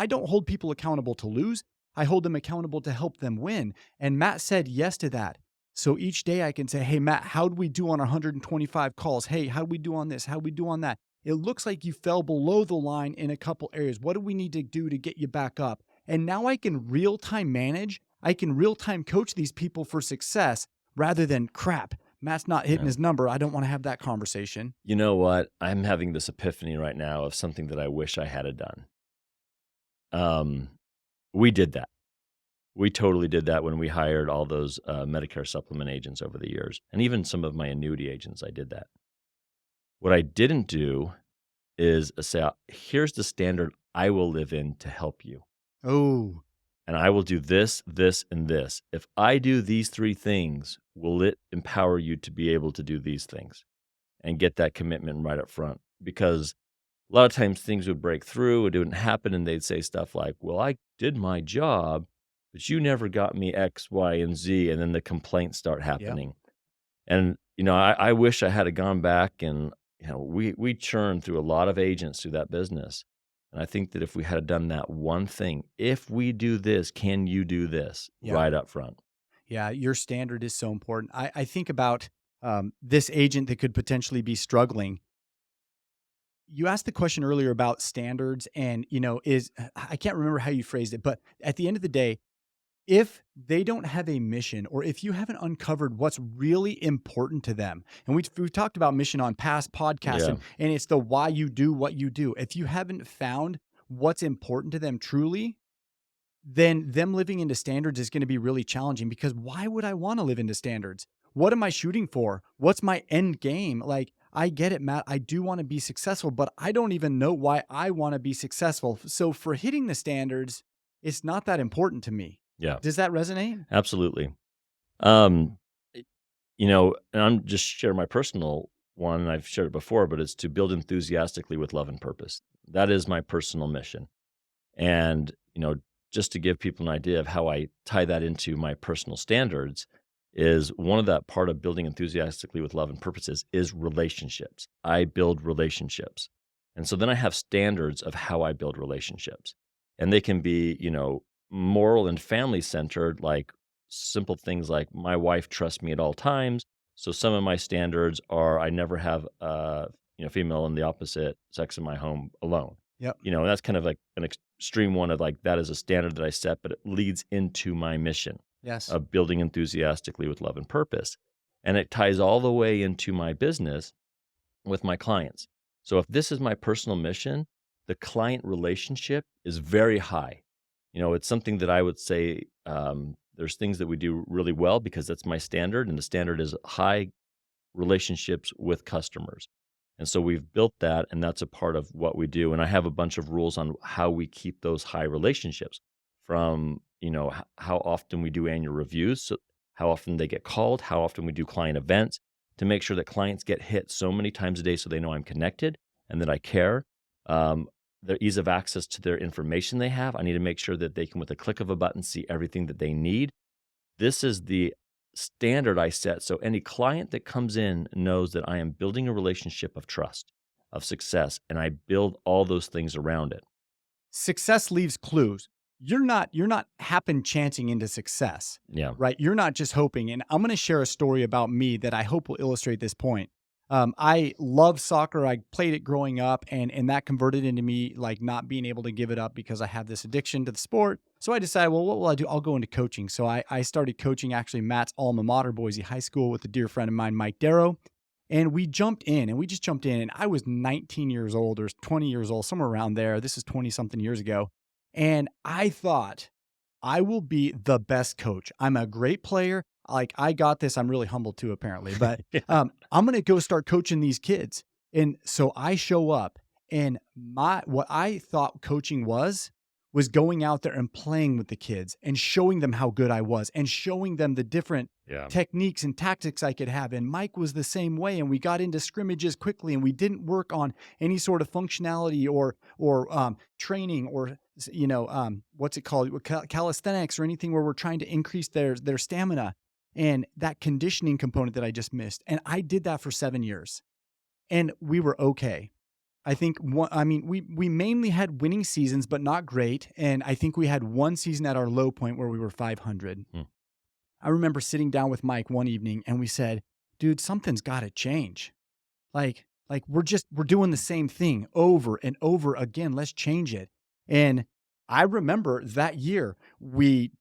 I don't hold people accountable to lose. I hold them accountable to help them win. And Matt said yes to that. So each day I can say, hey, Matt, how'd we do on our 125 calls? Hey, how'd we do on this? How'd we do on that? It looks like you fell below the line in a couple areas. What do we need to do to get you back up? And now I can real-time manage. I can real-time coach these people for success rather than crap. Matt's not hitting his number. I don't want to have that conversation. You know what? I'm having this epiphany right now of something that I wish I had done. We did that. We totally did that when we hired all those Medicare supplement agents over the years. And even some of my annuity agents, I did that. What I didn't do is say, here's the standard I will live in to help you. Oh. And I will do this, this, and this. If I do these three things, will it empower you to be able to do these things and get that commitment right up front? Because a lot of times things would break through, it wouldn't happen, and they'd say stuff like, well, I did my job, but you never got me X, Y, and Z, and then the complaints start happening. Yep. And, I wish I had gone back and, we churned through a lot of agents through that business. And I think that if we had done that one thing, if we do this, can you do this right up front? Yeah, your standard is so important. I think about this agent that could potentially be struggling. You asked the question earlier about standards and, I can't remember how you phrased it, but at the end of the day, if they don't have a mission or if you haven't uncovered what's really important to them, and we've talked about mission on past podcasts, and it's the why you do what you do. If you haven't found what's important to them truly, then them living into standards is going to be really challenging, because why would I want to live into standards? What am I shooting for? What's my end game? Like, I get it, Matt. I do want to be successful, but I don't even know why I want to be successful. So for hitting the standards, it's not that important to me. Yeah. Does that resonate? Absolutely. And I'm just sharing my personal one, and I've shared it before, but it's to build enthusiastically with love and purpose. That is my personal mission. And, just to give people an idea of how I tie that into my personal standards, is one of that part of building enthusiastically with love and purposes is relationships. I build relationships. And so then I have standards of how I build relationships. And they can be, moral and family centered, like simple things like my wife trusts me at all times. So some of my standards are I never have female in the opposite sex in my home alone. Yep. That's kind of like an extreme one of like, that is a standard that I set, but it leads into my mission of building enthusiastically with love and purpose. And it ties all the way into my business with my clients. So if this is my personal mission, the client relationship is very high. It's something that I would say there's things that we do really well because that's my standard, and the standard is high relationships with customers. And so we've built that, and that's a part of what we do. And I have a bunch of rules on how we keep those high relationships, from, how often we do annual reviews, so how often they get called, how often we do client events, to make sure that clients get hit so many times a day so they know I'm connected and that I care. Their ease of access to their information they have. I need to make sure that they can, with a click of a button, see everything that they need. This is the standard I set. So any client that comes in knows that I am building a relationship of trust, of success, and I build all those things around it. Success leaves clues. You're not happen chancing into success. Yeah. Right. You're not just hoping. And I'm going to share a story about me that I hope will illustrate this point. I love soccer. I played it growing up, and that converted into me like not being able to give it up because I have this addiction to the sport. So I decided, well, what will I do? I'll go into coaching. So I started coaching actually Matt's alma mater, Boise High School, with a dear friend of mine, Mike Darrow. And we jumped in, and we just jumped in. And I was 19 years old or 20 years old, somewhere around there. This is 20 something years ago. And I thought, I will be the best coach. I'm a great player. Like, I got this. I'm really humble too, apparently, but I'm going to go start coaching these kids. And so I show up, and what I thought coaching was going out there and playing with the kids and showing them how good I was and showing them the different techniques and tactics I could have. And Mike was the same way. And we got into scrimmages quickly, and we didn't work on any sort of functionality or training or, what's it called? Calisthenics or anything where we're trying to increase their stamina and that conditioning component that I just missed. And I did that for 7 years, and we were okay. I think we mainly had winning seasons, but not great. And I think we had one season at our low point where we were 500. Hmm. I remember sitting down with Mike one evening and we said, dude, something's got to change. Like we're doing the same thing over and over again. Let's change it. And I remember that year,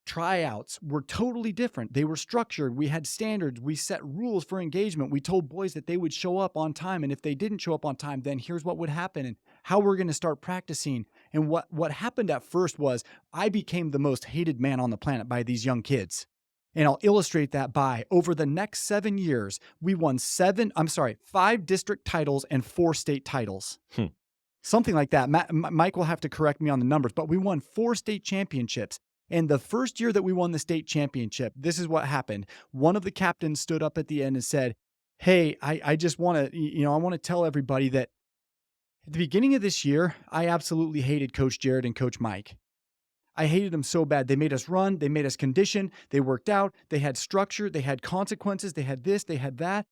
tryouts were totally different. They were structured. We had standards. We set rules for engagement. We told boys that they would show up on time. And if they didn't show up on time, then here's what would happen and how we're going to start practicing. And what happened at first was I became the most hated man on the planet by these young kids. And I'll illustrate that by over the next 7 years, we won 5 district titles and 4 state titles. Something like that. Mike will have to correct me on the numbers, but we won 4 state championships. And the first year that we won the state championship, this is what happened. One of the captains stood up at the end and said, hey, I just want to, I want to tell everybody that at the beginning of this year, I absolutely hated Coach Jared and Coach Mike. I hated them so bad. They made us run. They made us condition. They worked out. They had structure. They had consequences. They had this. They had that.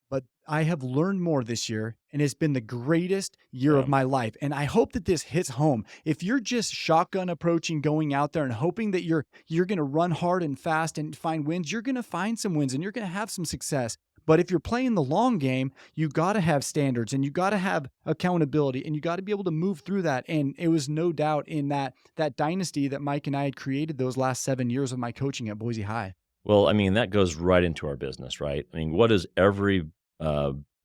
But I have learned more this year, and it's been the greatest year of my life. And I hope that this hits home. If you're just shotgun approaching, going out there and hoping that you're going to run hard and fast and find wins, you're going to find some wins and you're going to have some success. But if you're playing the long game, you got to have standards and you got to have accountability and you got to be able to move through that. And it was no doubt in that dynasty that Mike and I had created those last 7 years of my coaching at Boise High. Well, I mean, that goes right into our business, right? I mean, what does every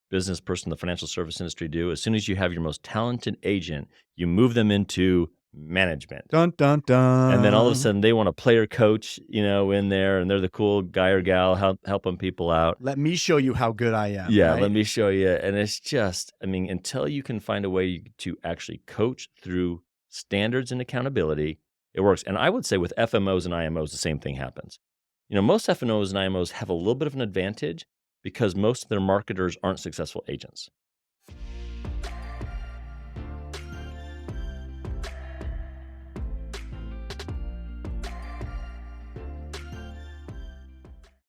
business person in the financial service industry do? As soon as you have your most talented agent, you move them into management. Dun, dun, dun. And then all of a sudden they want a player coach, in there, and they're the cool guy or gal helping people out. Let me show you how good I am. Yeah, right? Let me show you. And it's just, until you can find a way to actually coach through standards and accountability, it works. And I would say with FMOs and IMOs, the same thing happens. Most FMOs and IMOs have a little bit of an advantage because most of their marketers aren't successful agents.